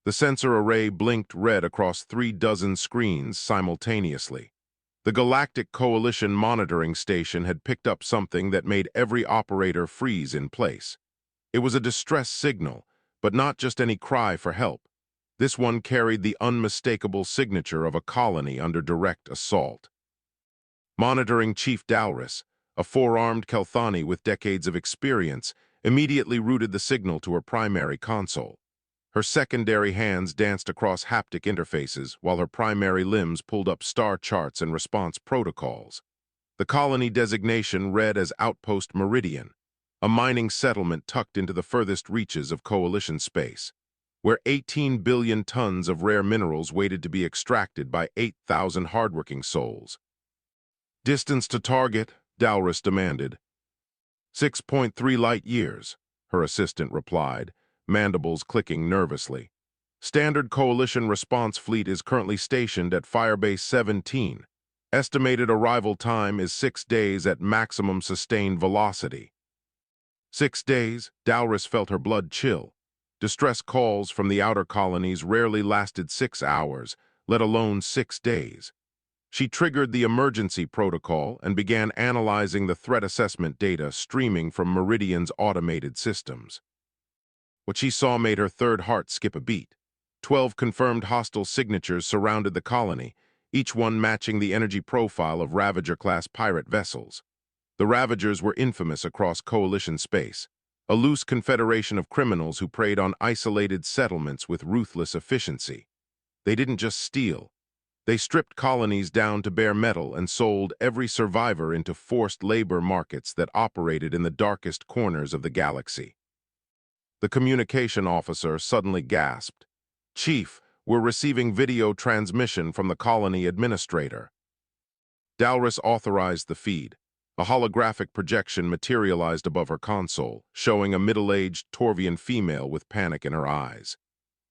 The sensor array blinked red across 3 dozen screens simultaneously. The Galactic Coalition monitoring station had picked up something that made every operator freeze in place. It was a distress signal, but not just any cry for help. This one carried the unmistakable signature of a colony under direct assault. Monitoring Chief Dalrus, a four-armed Kelthani with decades of experience, immediately routed the signal to her primary console. Her secondary hands danced across haptic interfaces while her primary limbs pulled up star charts and response protocols. The colony designation read as Outpost Meridian, a mining settlement tucked into the furthest reaches of Coalition space, where 18 billion tons of rare minerals waited to be extracted by 8,000 hardworking souls. Distance to target, Dalrus demanded. 6.3 light years, her assistant replied, mandibles clicking nervously. Standard Coalition response fleet is currently stationed at Firebase 17. Estimated arrival time is 6 days at maximum sustained velocity. 6 days, Dalrus felt her blood chill. Distress calls from the outer colonies rarely lasted 6 hours, let alone 6 days. She triggered the emergency protocol and began analyzing the threat assessment data streaming from Meridian's automated systems. What she saw made her third heart skip a beat. 12 confirmed hostile signatures surrounded the colony, each one matching the energy profile of Ravager-class pirate vessels. The Ravagers were infamous across Coalition space, a loose confederation of criminals who preyed on isolated settlements with ruthless efficiency. They didn't just steal. They stripped colonies down to bare metal and sold every survivor into forced labor markets that operated in the darkest corners of the galaxy. The communication officer suddenly gasped. "Chief, we're receiving video transmission from the colony administrator." Dalrus authorized the feed. A holographic projection materialized above her console, showing a middle-aged Torvian female with panic in her eyes.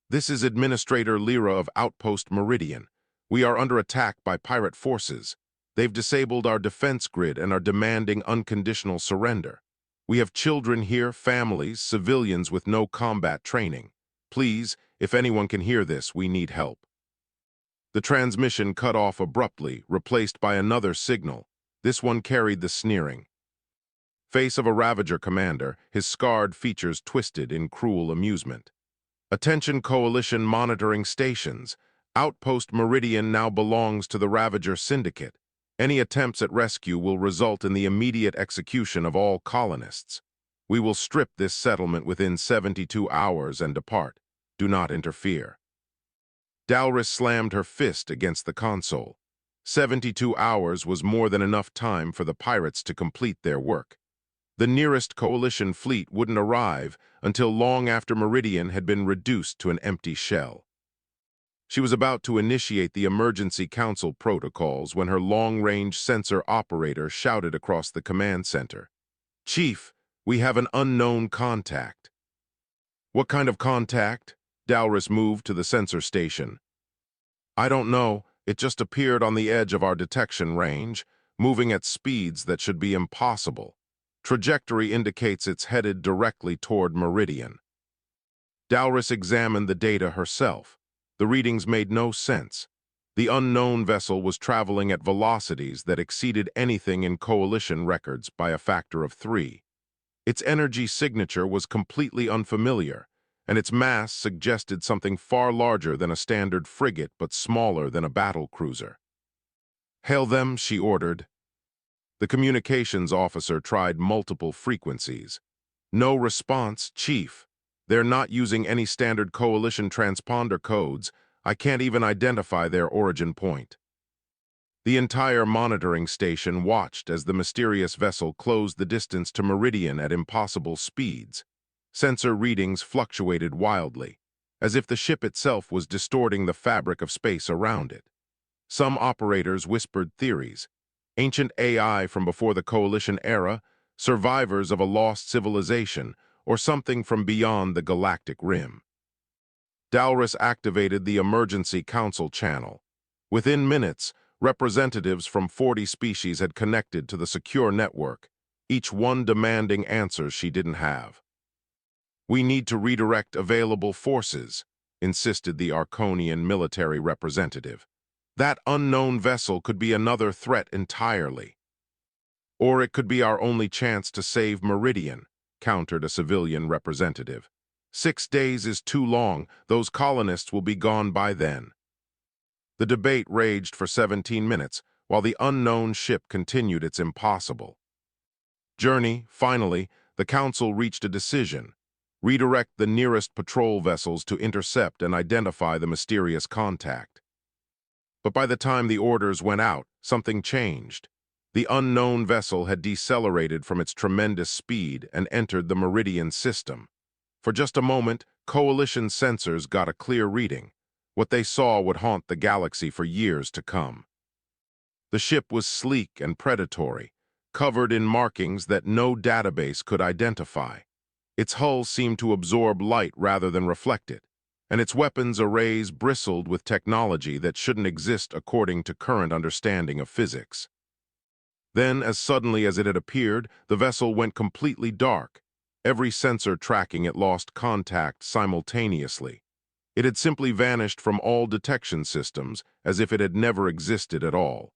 "This is Administrator Lyra of Outpost Meridian. We are under attack by pirate forces. They've disabled our defense grid and are demanding unconditional surrender. We have children here, families, civilians with no combat training. Please, if anyone can hear this, we need help." The transmission cut off abruptly, replaced by another signal. This one carried the sneering face of a Ravager commander, his scarred features twisted in cruel amusement. "Attention Coalition monitoring stations. Outpost Meridian now belongs to the Ravager Syndicate. Any attempts at rescue will result in the immediate execution of all colonists. We will strip this settlement within 72 hours and depart. Do not interfere." Dalrus slammed her fist against the console. 72 hours was more than enough time for the pirates to complete their work. The nearest Coalition fleet wouldn't arrive until long after Meridian had been reduced to an empty shell. She was about to initiate the emergency council protocols when her long-range sensor operator shouted across the command center. "Chief, we have an unknown contact." "What kind of contact?" Dalrus moved to the sensor station. "I don't know. It just appeared on the edge of our detection range, moving at speeds that should be impossible. Trajectory indicates it's headed directly toward Meridian." Dalrus examined the data herself. The readings made no sense. The unknown vessel was traveling at velocities that exceeded anything in Coalition records by a factor of 3. Its energy signature was completely unfamiliar, and its mass suggested something far larger than a standard frigate but smaller than a battle cruiser. "Hail them," she ordered. The communications officer tried multiple frequencies. "No response, Chief. They're not using any standard Coalition transponder codes. I can't even identify their origin point." The entire monitoring station watched as the mysterious vessel closed the distance to Meridian at impossible speeds. Sensor readings fluctuated wildly, as if the ship itself was distorting the fabric of space around it. Some operators whispered theories. Ancient AI from before the Coalition era, survivors of a lost civilization, or something from beyond the galactic rim. Dalrus activated the emergency council channel. Within minutes, representatives from 40 species had connected to the secure network, each one demanding answers she didn't have. "We need to redirect available forces." insisted the Arconian military representative. That unknown vessel could be another threat entirely. Or it could be our only chance to save Meridian, countered a civilian representative. 6 days is too long. Those colonists will be gone by then. The debate raged for 17 minutes, while the unknown ship continued its impossible journey. Finally, the council reached a decision: redirect the nearest patrol vessels to intercept and identify the mysterious contact. But by the time the orders went out, something changed. The unknown vessel had decelerated from its tremendous speed and entered the Meridian system. For just a moment, Coalition sensors got a clear reading. What they saw would haunt the galaxy for years to come. The ship was sleek and predatory, covered in markings that no database could identify. Its hull seemed to absorb light rather than reflect it, and its weapons arrays bristled with technology that shouldn't exist according to current understanding of physics. Then, as suddenly as it had appeared, the vessel went completely dark. Every sensor tracking it lost contact simultaneously. It had simply vanished from all detection systems, as if it had never existed at all.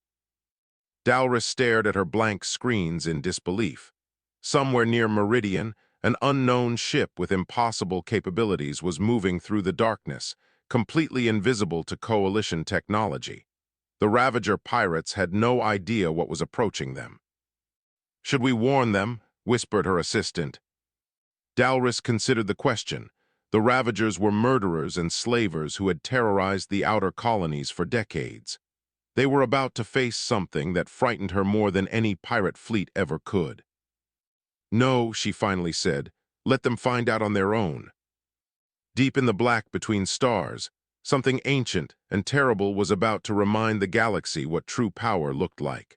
Dalrys stared at her blank screens in disbelief. Somewhere near Meridian, an unknown ship with impossible capabilities was moving through the darkness, completely invisible to Coalition technology. The Ravager pirates had no idea what was approaching them. "Should we warn them?" whispered her assistant. Dalrys considered the question. The Ravagers were murderers and slavers who had terrorized the outer colonies for decades. They were about to face something that frightened her more than any pirate fleet ever could. "No," she finally said. "Let them find out on their own." Deep in the black between stars, something ancient and terrible was about to remind the galaxy what true power looked like.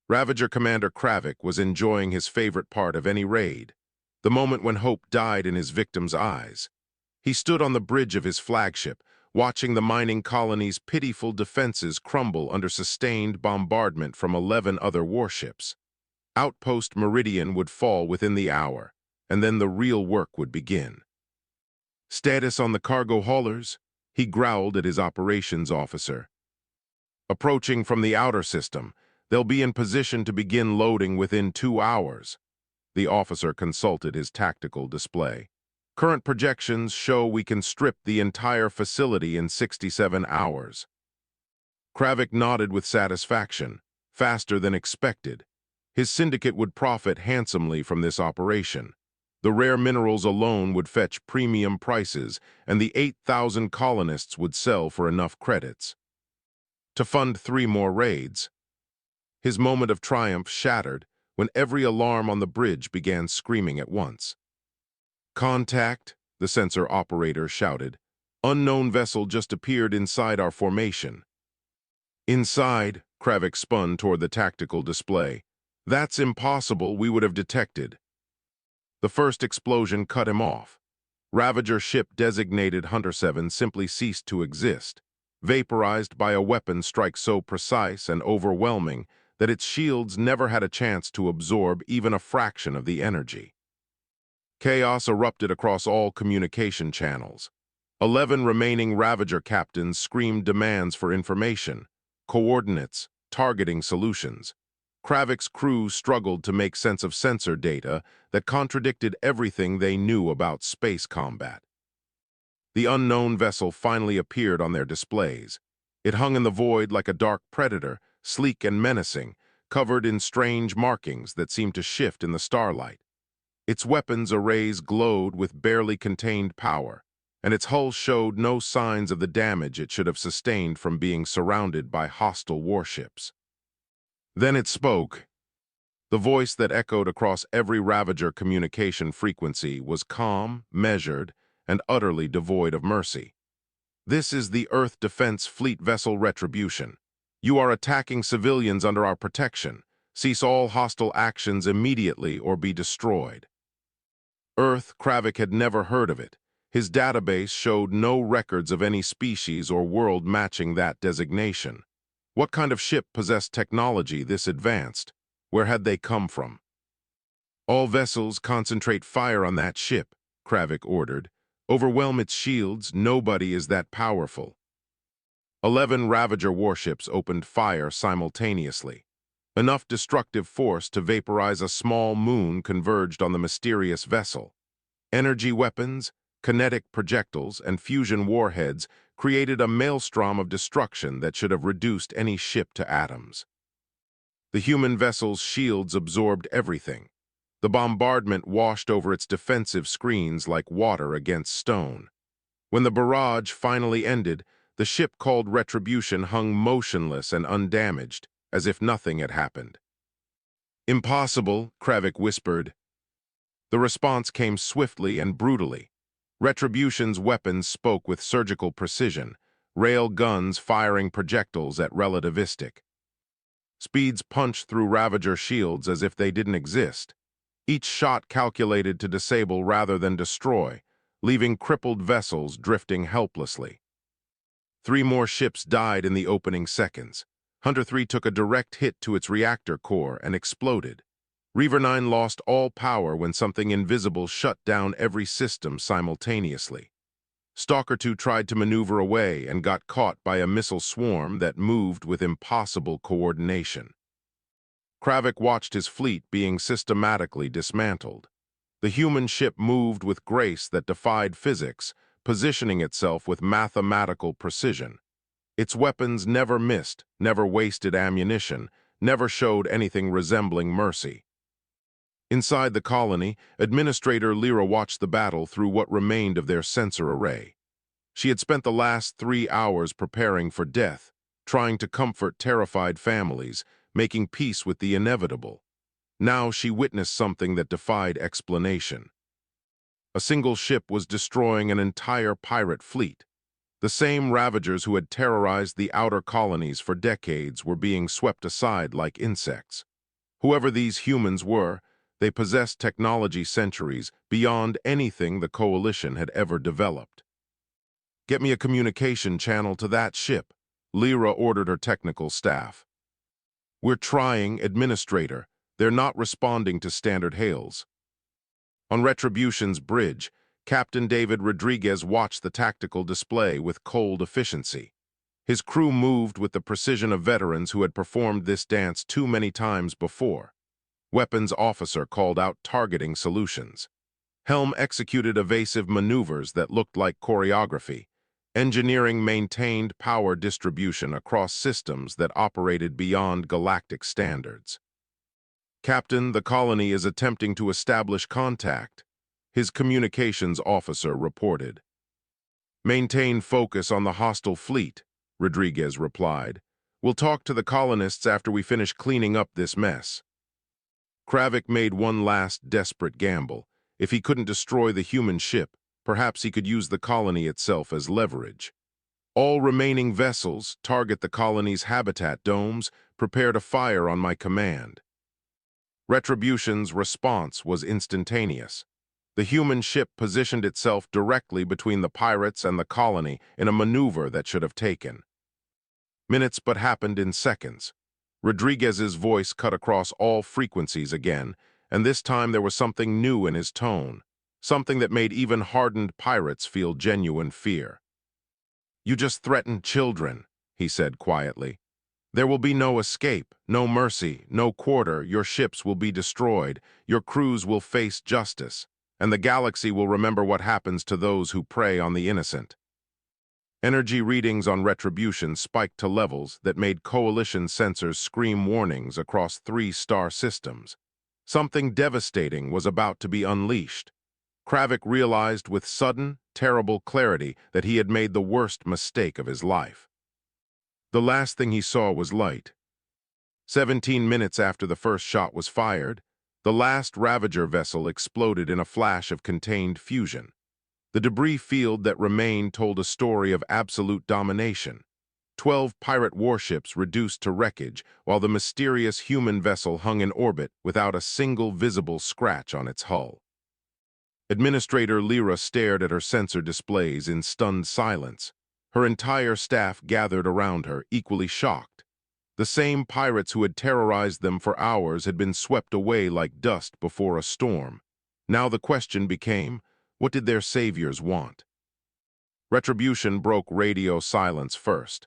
Ravager Commander Kravik was enjoying his favorite part of any raid, the moment when hope died in his victim's eyes. He stood on the bridge of his flagship, watching the mining colony's pitiful defenses crumble under sustained bombardment from 11 other warships. Outpost Meridian would fall within the hour, and then the real work would begin. "Status on the cargo haulers?" he growled at his operations officer. "Approaching from the outer system. They'll be in position to begin loading within 2 hours. The officer consulted his tactical display. "Current projections show we can strip the entire facility in 67 hours. Kravik nodded with satisfaction, faster than expected. His syndicate would profit handsomely from this operation. The rare minerals alone would fetch premium prices, and the 8,000 colonists would sell for enough credits to fund 3 more raids. His moment of triumph shattered when every alarm on the bridge began screaming at once. "Contact," the sensor operator shouted. "Unknown vessel just appeared inside our formation." "Inside," Kravik spun toward the tactical display. "That's impossible, we would have detected." The first explosion cut him off. Ravager ship designated Hunter 7 simply ceased to exist, vaporized by a weapon strike so precise and overwhelming that its shields never had a chance to absorb even a fraction of the energy. Chaos erupted across all communication channels. 11 remaining Ravager captains screamed demands for information, coordinates, targeting solutions. Kravik's crew struggled to make sense of sensor data that contradicted everything they knew about space combat. The unknown vessel finally appeared on their displays. It hung in the void like a dark predator, sleek and menacing, covered in strange markings that seemed to shift in the starlight. Its weapons arrays glowed with barely contained power, and its hull showed no signs of the damage it should have sustained from being surrounded by hostile warships. Then it spoke. The voice that echoed across every Ravager communication frequency was calm, measured, and utterly devoid of mercy. "This is the Earth Defense Fleet Vessel Retribution. You are attacking civilians under our protection. Cease all hostile actions immediately or be destroyed." Earth, Kravik had never heard of it. His database showed no records of any species or world matching that designation. What kind of ship possessed technology this advanced? Where had they come from? "All vessels concentrate fire on that ship," Kravik ordered. Overwhelm its shields, nobody is that powerful. 11 Ravager warships opened fire simultaneously. Enough destructive force to vaporize a small moon converged on the mysterious vessel. Energy weapons, kinetic projectiles, and fusion warheads created a maelstrom of destruction that should have reduced any ship to atoms. The human vessel's shields absorbed everything. The bombardment washed over its defensive screens like water against stone. When the barrage finally ended, the ship called Retribution hung motionless and undamaged, as if nothing had happened. "Impossible," Kravik whispered. The response came swiftly and brutally. Retribution's weapons spoke with surgical precision, rail guns firing projectiles at relativistic speeds punched through Ravager shields as if they didn't exist. Each shot calculated to disable rather than destroy, leaving crippled vessels drifting helplessly. 3 more ships died in the opening seconds. Hunter 3 took a direct hit to its reactor core and exploded. Reaver 9 lost all power when something invisible shut down every system simultaneously. Stalker 2 tried to maneuver away and got caught by a missile swarm that moved with impossible coordination. Kravik watched his fleet being systematically dismantled. The human ship moved with grace that defied physics, positioning itself with mathematical precision. Its weapons never missed, never wasted ammunition, never showed anything resembling mercy. Inside the colony, Administrator Lyra watched the battle through what remained of their sensor array. She had spent the last 3 hours preparing for death, trying to comfort terrified families, making peace with the inevitable. Now she witnessed something that defied explanation. A single ship was destroying an entire pirate fleet. The same Ravagers who had terrorized the outer colonies for decades were being swept aside like insects. Whoever these humans were, they possessed technology centuries beyond anything the Coalition had ever developed. "Get me a communication channel to that ship," Lyra ordered her technical staff. "We're trying, Administrator. They're not responding to standard hails." On Retribution's bridge, Captain David Rodriguez watched the tactical display with cold efficiency. His crew moved with the precision of veterans who had performed this dance too many times before. Weapons Officer called out targeting solutions. Helm executed evasive maneuvers that looked like choreography. Engineering maintained power distribution across systems that operated beyond galactic standards. "Captain, the colony is attempting to establish contact," his communications officer reported. "Maintain focus on the hostile fleet," Rodriguez replied. "We'll talk to the colonists after we finish cleaning up this mess." Kravik made one last desperate gamble. If he couldn't destroy the human ship, perhaps he could use the colony itself as leverage. "All remaining vessels, target the colony's habitat domes, prepare to fire on my command." Retribution's response was instantaneous. The human ship positioned itself directly between the pirates and the colony in a maneuver that should have taken minutes but happened in seconds. Rodriguez's voice cut across all frequencies again, and this time there was something new in his tone, something that made even hardened pirates feel genuine fear. "You just threatened children," he said quietly. "There will be no escape, no mercy, no quarter. Your ships will be destroyed, your crews will face justice, and the galaxy will remember what happens to those who prey on the innocent." Energy readings on Retribution spiked to levels that made Coalition sensors scream warnings across 3 star systems. Something devastating was about to be unleashed. Kravik realized with sudden, terrible clarity that he had made the worst mistake of his life. The last thing he saw was light. 17 minutes after the first shot was fired, the last Ravager vessel exploded in a flash of contained fusion. The debris field that remained told a story of absolute domination. 12 pirate warships reduced to wreckage, while the mysterious human vessel hung in orbit without a single visible scratch on its hull. Administrator Lyra stared at her sensor displays in stunned silence. Her entire staff gathered around her, equally shocked. The same pirates who had terrorized them for hours had been swept away like dust before a storm. Now the question became, What did their saviors want? Retribution broke radio silence first.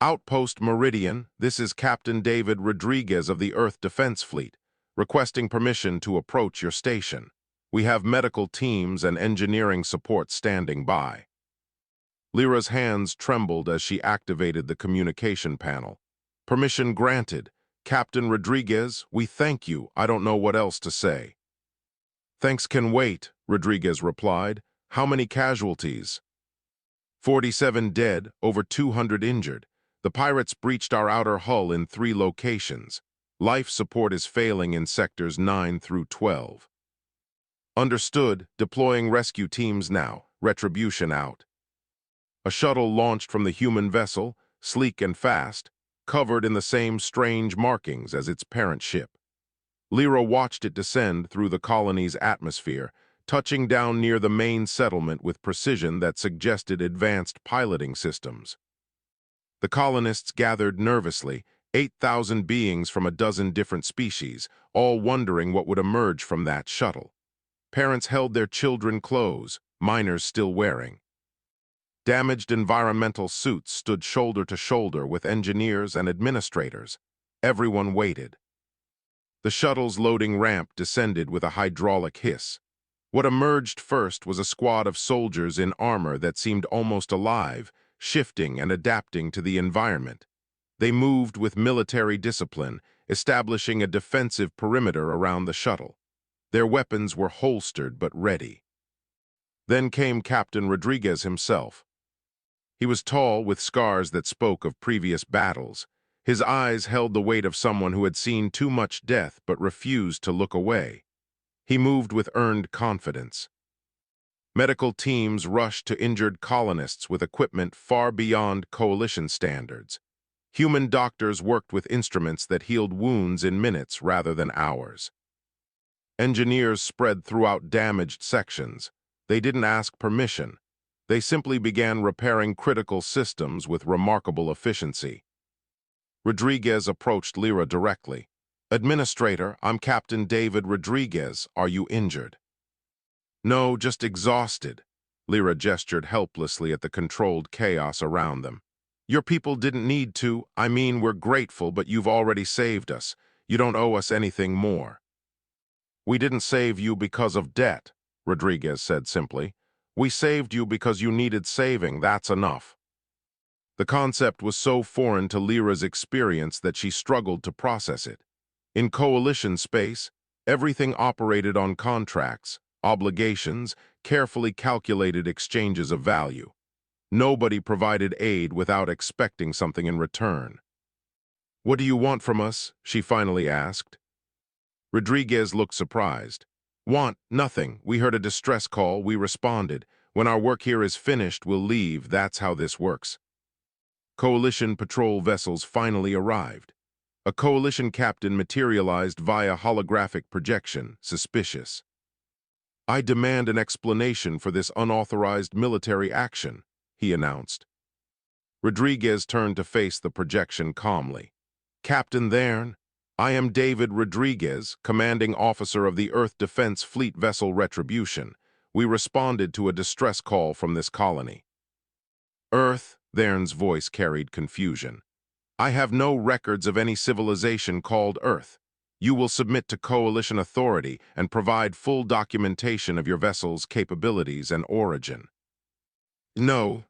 Outpost Meridian, this is Captain David Rodriguez of the Earth Defense Fleet, requesting permission to approach your station. We have medical teams and engineering support standing by. Lyra's hands trembled as she activated the communication panel. Permission granted. Captain Rodriguez, we thank you. I don't know what else to say. Thanks can wait, Rodriguez replied. How many casualties? 47 dead, over 200 injured. The pirates breached our outer hull in 3 locations. Life support is failing in sectors 9 through 12. Understood. Deploying rescue teams now. Retribution out. A shuttle launched from the human vessel, sleek and fast, covered in the same strange markings as its parent ship. Lyra watched it descend through the colony's atmosphere, touching down near the main settlement with precision that suggested advanced piloting systems. The colonists gathered nervously, 8,000 beings from a dozen different species, all wondering what would emerge from that shuttle. Parents held their children close, minors still wearing. Damaged environmental suits stood shoulder to shoulder with engineers and administrators. Everyone waited. The shuttle's loading ramp descended with a hydraulic hiss. What emerged first was a squad of soldiers in armor that seemed almost alive, shifting and adapting to the environment. They moved with military discipline, establishing a defensive perimeter around the shuttle. Their weapons were holstered but ready. Then came Captain Rodriguez himself. He was tall, with scars that spoke of previous battles. His eyes held the weight of someone who had seen too much death but refused to look away. He moved with earned confidence. Medical teams rushed to injured colonists with equipment far beyond coalition standards. Human doctors worked with instruments that healed wounds in minutes rather than hours. Engineers spread throughout damaged sections. They didn't ask permission. They simply began repairing critical systems with remarkable efficiency. Rodriguez approached Lyra directly. Administrator, I'm Captain David Rodriguez. Are you injured? No, just exhausted. Lyra gestured helplessly at the controlled chaos around them. Your people didn't need to. I mean, we're grateful, but you've already saved us. You don't owe us anything more. We didn't save you because of debt, Rodriguez said simply. We saved you because you needed saving, that's enough. The concept was so foreign to Lyra's experience that she struggled to process it. In coalition space, everything operated on contracts, obligations, carefully calculated exchanges of value. Nobody provided aid without expecting something in return. What do you want from us? She finally asked. Rodriguez looked surprised. Want nothing. We heard a distress call, we responded. When our work here is finished, we'll leave. That's how this works. Coalition patrol vessels finally arrived. A coalition captain materialized via holographic projection, suspicious. I demand an explanation for this unauthorized military action, he announced. Rodriguez turned to face the projection calmly. Captain Thern, I am David Rodriguez, commanding officer of the Earth Defense Fleet vessel Retribution. We responded to a distress call from this colony. Earth, Thern's voice carried confusion. I have no records of any civilization called Earth. You will submit to coalition authority and provide full documentation of your vessel's capabilities and origin. No,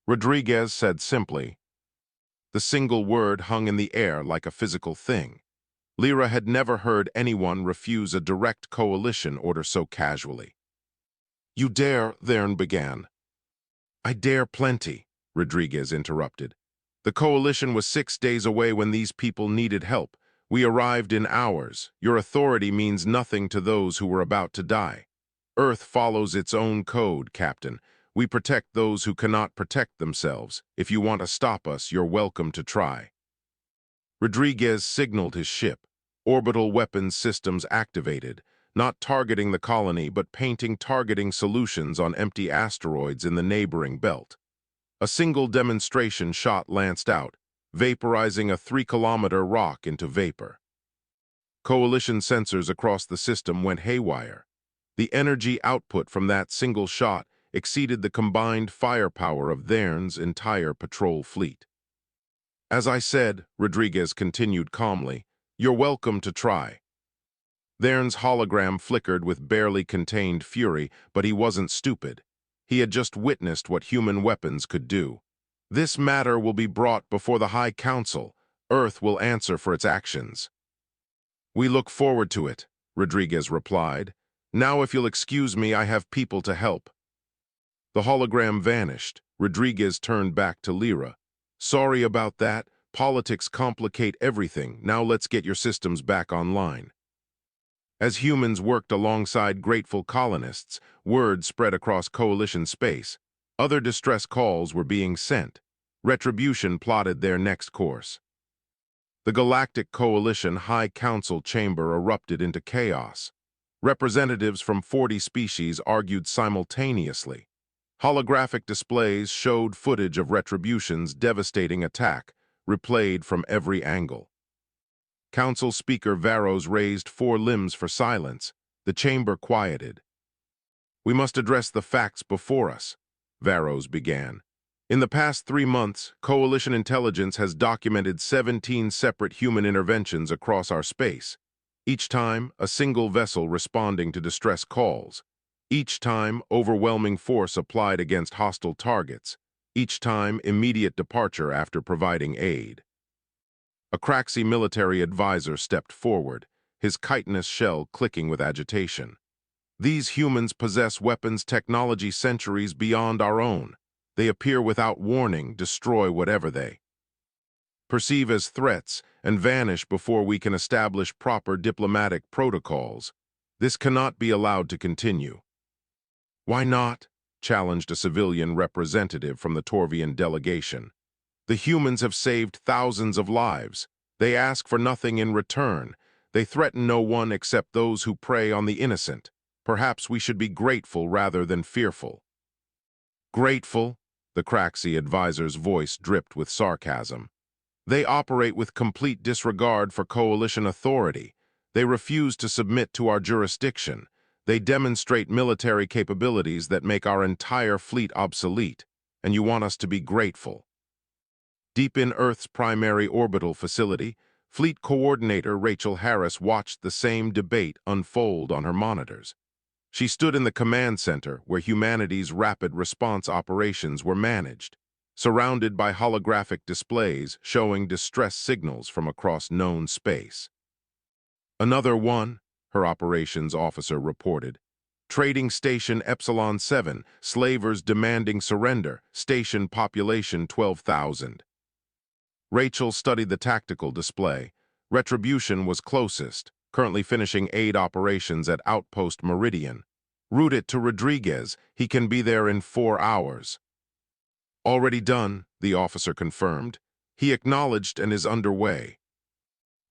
Rodriguez said simply. The single word hung in the air like a physical thing. Lyra had never heard anyone refuse a direct coalition order so casually. You dare, Thern began. I dare plenty, Rodriguez interrupted. The coalition was 6 days away when these people needed help. We arrived in hours. Your authority means nothing to those who were about to die. Earth follows its own code, Captain. We protect those who cannot protect themselves. If you want to stop us, you're welcome to try. Rodriguez signaled his ship. Orbital weapons systems activated, not targeting the colony but painting targeting solutions on empty asteroids in the neighboring belt. A single demonstration shot lanced out, vaporizing a 3-kilometer rock into vapor. Coalition sensors across the system went haywire. The energy output from that single shot exceeded the combined firepower of Thern's entire patrol fleet. As I said, Rodriguez continued calmly, you're welcome to try. Thern's hologram flickered with barely contained fury, but he wasn't stupid. He had just witnessed what human weapons could do. This matter will be brought before the High Council. Earth will answer for its actions. We look forward to it, Rodriguez replied. Now if you'll excuse me, I have people to help. The hologram vanished. Rodriguez turned back to Lyra. Sorry about that. Politics complicate everything. Now let's get your systems back online. As humans worked alongside grateful colonists, word spread across coalition space. Other distress calls were being sent. Retribution plotted their next course. The Galactic Coalition High Council chamber erupted into chaos. Representatives from 40 species argued simultaneously. Holographic displays showed footage of Retribution's devastating attack, replayed from every angle. Council Speaker Varos raised 4 limbs for silence. The chamber quieted. We must address the facts before us, Varos began. In the past 3 months, Coalition intelligence has documented 17 separate human interventions across our space. Each time, a single vessel responding to distress calls. Each time, overwhelming force applied against hostile targets. Each time, immediate departure after providing aid. A Craxi military advisor stepped forward, his chitinous shell clicking with agitation. These humans possess weapons technology centuries beyond our own. They appear without warning, destroy whatever they perceive as threats, and vanish before we can establish proper diplomatic protocols. This cannot be allowed to continue. Why not? Challenged a civilian representative from the Torvian delegation. The humans have saved thousands of lives. They ask for nothing in return. They threaten no one except those who prey on the innocent. Perhaps we should be grateful rather than fearful. Grateful? The Craxi advisor's voice dripped with sarcasm. They operate with complete disregard for coalition authority. They refuse to submit to our jurisdiction. They demonstrate military capabilities that make our entire fleet obsolete, and you want us to be grateful. Deep in Earth's primary orbital facility, Fleet Coordinator Rachel Harris watched the same debate unfold on her monitors. She stood in the command center where humanity's rapid response operations were managed, surrounded by holographic displays showing distress signals from across known space. Another one, her operations officer reported. Trading Station Epsilon 7, slavers demanding surrender, station population 12,000. Rachel studied the tactical display. Retribution was closest, currently finishing aid operations at Outpost Meridian. Route it to Rodriguez. He can be there in 4 hours. Already done, the officer confirmed. He acknowledged and is underway.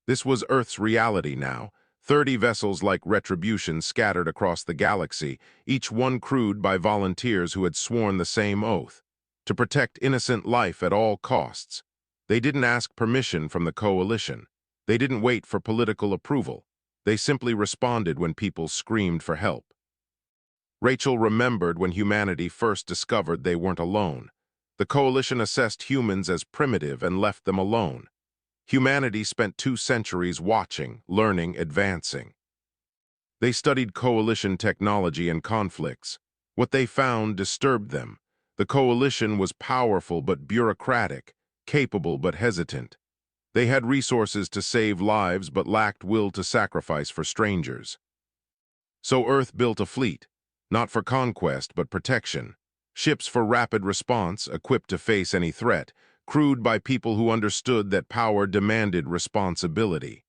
This was Earth's reality now. 30 vessels like Retribution scattered across the galaxy, each one crewed by volunteers who had sworn the same oath, to protect innocent life at all costs. They didn't ask permission from the coalition. They didn't wait for political approval. They simply responded when people screamed for help. Rachel remembered when humanity first discovered they weren't alone. The coalition assessed humans as primitive and left them alone. Humanity spent 2 centuries watching, learning, advancing. They studied coalition technology and conflicts. What they found disturbed them. The coalition was powerful but bureaucratic, capable but hesitant. They had resources to save lives but lacked will to sacrifice for strangers. So Earth built a fleet, not for conquest but protection. Ships for rapid response, equipped to face any threat, crewed by people who understood that power demanded responsibility.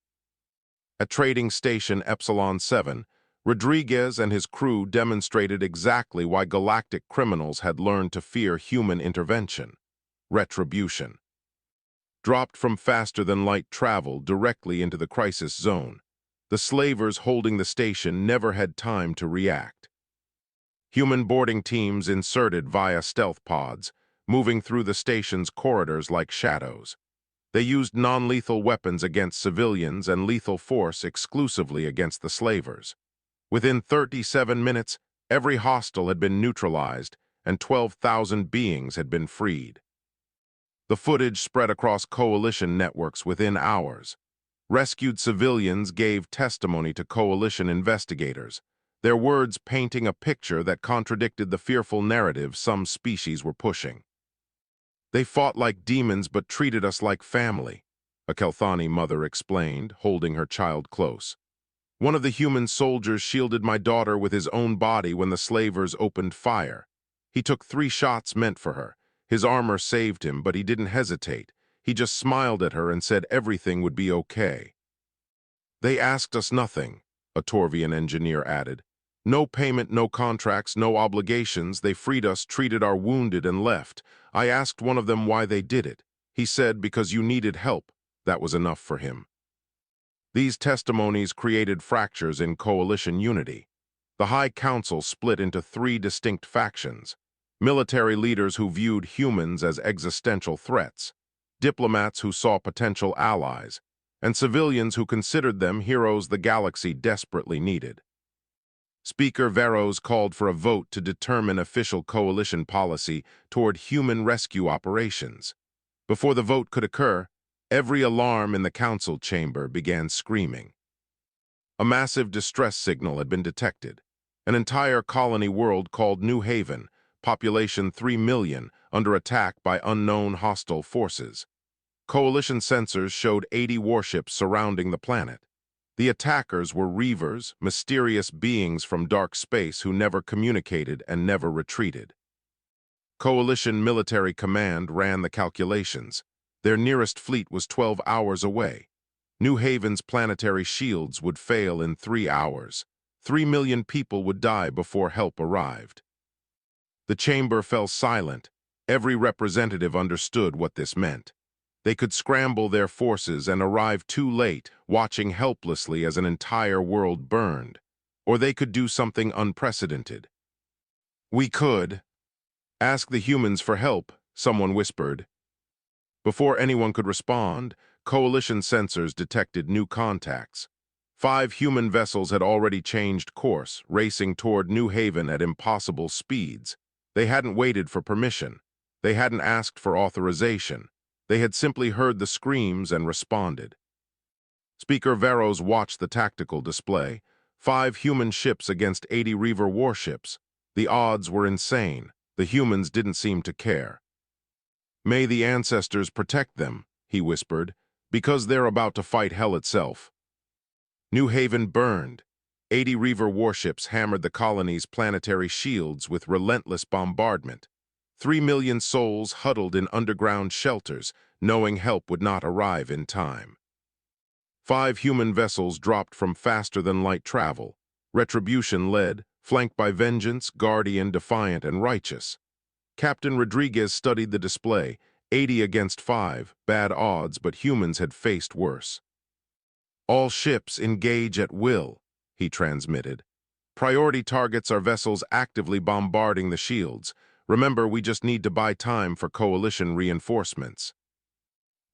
At Trading Station Epsilon 7, Rodriguez and his crew demonstrated exactly why galactic criminals had learned to fear human intervention. Retribution. Dropped from faster-than-light travel directly into the crisis zone, the slavers holding the station never had time to react. Human boarding teams inserted via stealth pods, moving through the station's corridors like shadows. They used non-lethal weapons against civilians and lethal force exclusively against the slavers. Within 37 minutes, every hostile had been neutralized and 12,000 beings had been freed. The footage spread across coalition networks within hours. Rescued civilians gave testimony to coalition investigators, their words painting a picture that contradicted the fearful narrative some species were pushing. "They fought like demons but treated us like family," a Kelthani mother explained, holding her child close. "One of the human soldiers shielded my daughter with his own body when the slavers opened fire. He took 3 shots meant for her. His armor saved him, but he didn't hesitate. He just smiled at her and said everything would be okay." "They asked us nothing," a Torvian engineer added. "No payment, no contracts, no obligations. They freed us, treated our wounded, and left. I asked one of them why they did it. He said, because you needed help. That was enough for him." These testimonies created fractures in coalition unity. The High Council split into 3 distinct factions: military leaders who viewed humans as existential threats, diplomats who saw potential allies, and civilians who considered them heroes the galaxy desperately needed. Speaker Veros called for a vote to determine official coalition policy toward human rescue operations. Before the vote could occur, every alarm in the council chamber began screaming. A massive distress signal had been detected. An entire colony world called New Haven, population 3 million, under attack by unknown hostile forces. Coalition sensors showed 80 warships surrounding the planet. The attackers were Reavers, mysterious beings from dark space who never communicated and never retreated. Coalition Military Command ran the calculations. Their nearest fleet was 12 hours away. New Haven's planetary shields would fail in 3 hours. 3 million people would die before help arrived. The chamber fell silent. Every representative understood what this meant. They could scramble their forces and arrive too late, watching helplessly as an entire world burned. Or they could do something unprecedented. "We could ask the humans for help," someone whispered. Before anyone could respond, coalition sensors detected new contacts. 5 human vessels had already changed course, racing toward New Haven at impossible speeds. They hadn't waited for permission. They hadn't asked for authorization. They had simply heard the screams and responded. Speaker Veros watched the tactical display. 5 human ships against 80 Reaver warships. The odds were insane. The humans didn't seem to care. "May the ancestors protect them," he whispered, "because they're about to fight hell itself." New Haven burned. 80 Reaver warships hammered the colony's planetary shields with relentless bombardment. 3 million souls huddled in underground shelters, knowing help would not arrive in time. 5 human vessels dropped from faster-than-light travel. Retribution led, flanked by Vengeance, Guardian, Defiant, and Righteous. Captain Rodriguez studied the display. 80 against 5, bad odds, but humans had faced worse. "All ships engage at will," he transmitted. "Priority targets are vessels actively bombarding the shields. Remember, we just need to buy time for coalition reinforcements."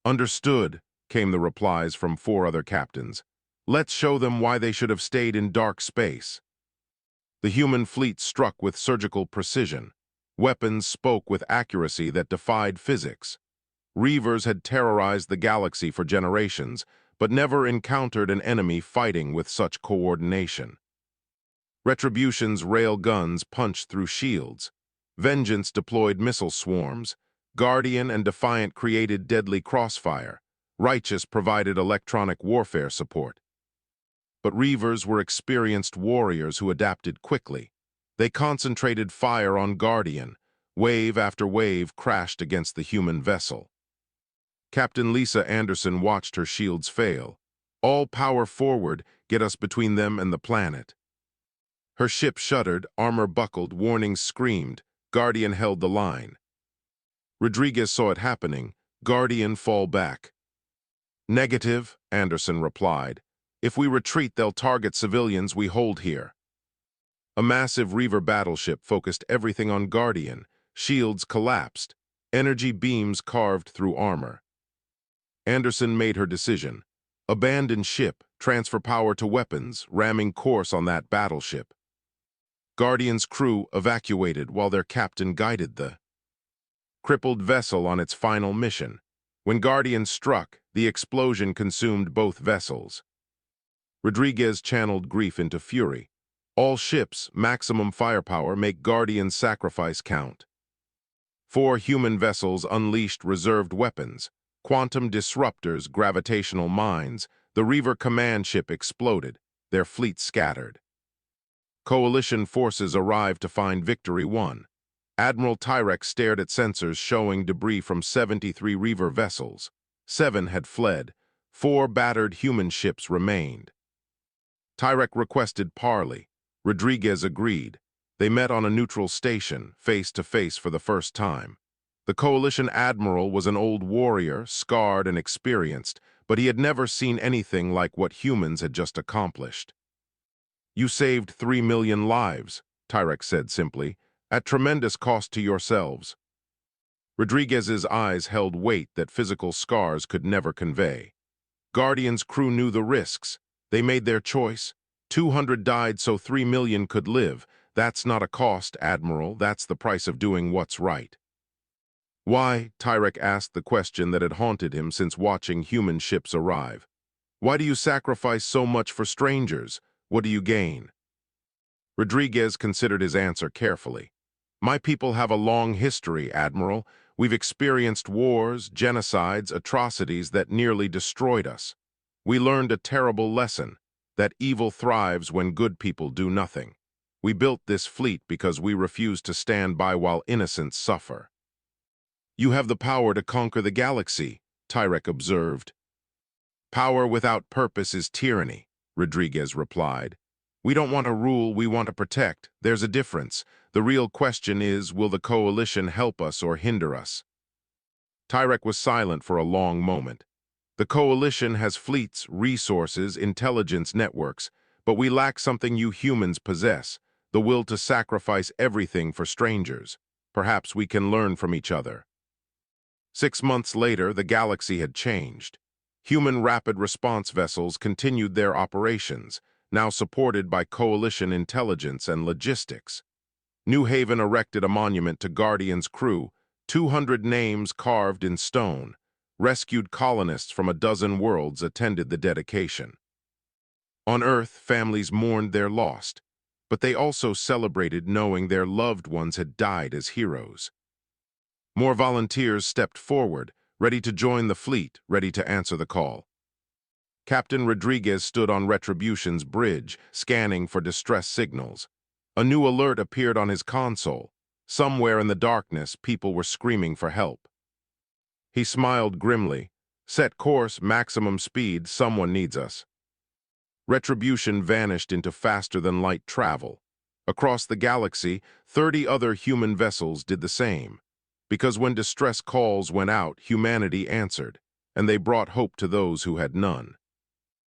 "Understood," came the replies from 4 other captains. "Let's show them why they should have stayed in dark space." The human fleet struck with surgical precision. Weapons spoke with accuracy that defied physics. Reavers had terrorized the galaxy for generations, but never encountered an enemy fighting with such coordination. Retribution's rail guns punched through shields. Vengeance deployed missile swarms. Guardian and Defiant created deadly crossfire. Righteous provided electronic warfare support. But Reavers were experienced warriors who adapted quickly. They concentrated fire on Guardian. Wave after wave crashed against the human vessel. Captain Lisa Anderson watched her shields fail. "All power forward, get us between them and the planet." Her ship shuddered, armor buckled, warnings screamed. Guardian held the line. Rodriguez saw it happening. "Guardian, fall back." "Negative," Anderson replied. "If we retreat, they'll target civilians we hold here." A massive Reaver battleship focused everything on Guardian. Shields collapsed. Energy beams carved through armor. Anderson made her decision. Abandon ship, transfer power to weapons, ramming course on that battleship. Guardian's crew evacuated while their captain guided the crippled vessel on its final mission. When Guardian struck, the explosion consumed both vessels. Rodriguez channeled grief into fury. All ships, maximum firepower, make Guardian's sacrifice count. 4 human vessels unleashed reserved weapons, quantum disruptors, gravitational mines. The Reaver command ship exploded, their fleet scattered. Coalition forces arrived to find victory won. Admiral Tyrek stared at sensors showing debris from 73 Reaver vessels. 7 had fled. 4 battered human ships remained. Tyrek requested parley. Rodriguez agreed. They met on a neutral station, face to face for the first time. The Coalition admiral was an old warrior, scarred and experienced, but he had never seen anything like what humans had just accomplished. "You saved 3 million lives," Tyrek said simply, "at tremendous cost to yourselves." Rodriguez's eyes held weight that physical scars could never convey. Guardian's crew knew the risks. They made their choice. 200 died so 3 million could live. That's not a cost, Admiral. That's the price of doing what's right. Why? Tyrek asked the question that had haunted him since watching human ships arrive. Why do you sacrifice so much for strangers? What do you gain? Rodriguez considered his answer carefully. My people have a long history, Admiral. We've experienced wars, genocides, atrocities that nearly destroyed us. We learned a terrible lesson, that evil thrives when good people do nothing. We built this fleet because we refuse to stand by while innocents suffer. You have the power to conquer the galaxy, Tyrek observed. Power without purpose is tyranny, Rodriguez replied. We don't want to rule, we want to protect. There's a difference. The real question is, will the Coalition help us or hinder us? Tyrek was silent for a long moment. The Coalition has fleets, resources, intelligence networks, but we lack something you humans possess, the will to sacrifice everything for strangers. Perhaps we can learn from each other. 6 months later, the galaxy had changed. Human rapid response vessels continued their operations, now supported by Coalition intelligence and logistics. New Haven erected a monument to Guardian's crew, 200 names carved in stone. Rescued colonists from a dozen worlds attended the dedication. On Earth, families mourned their lost, but they also celebrated knowing their loved ones had died as heroes. More volunteers stepped forward, ready to join the fleet, ready to answer the call. Captain Rodriguez stood on Retribution's bridge, scanning for distress signals. A new alert appeared on his console. Somewhere in the darkness, people were screaming for help. He smiled grimly. Set course, maximum speed, someone needs us. Retribution vanished into faster-than-light travel. Across the galaxy, 30 other human vessels did the same. Because when distress calls went out, humanity answered, and they brought hope to those who had none.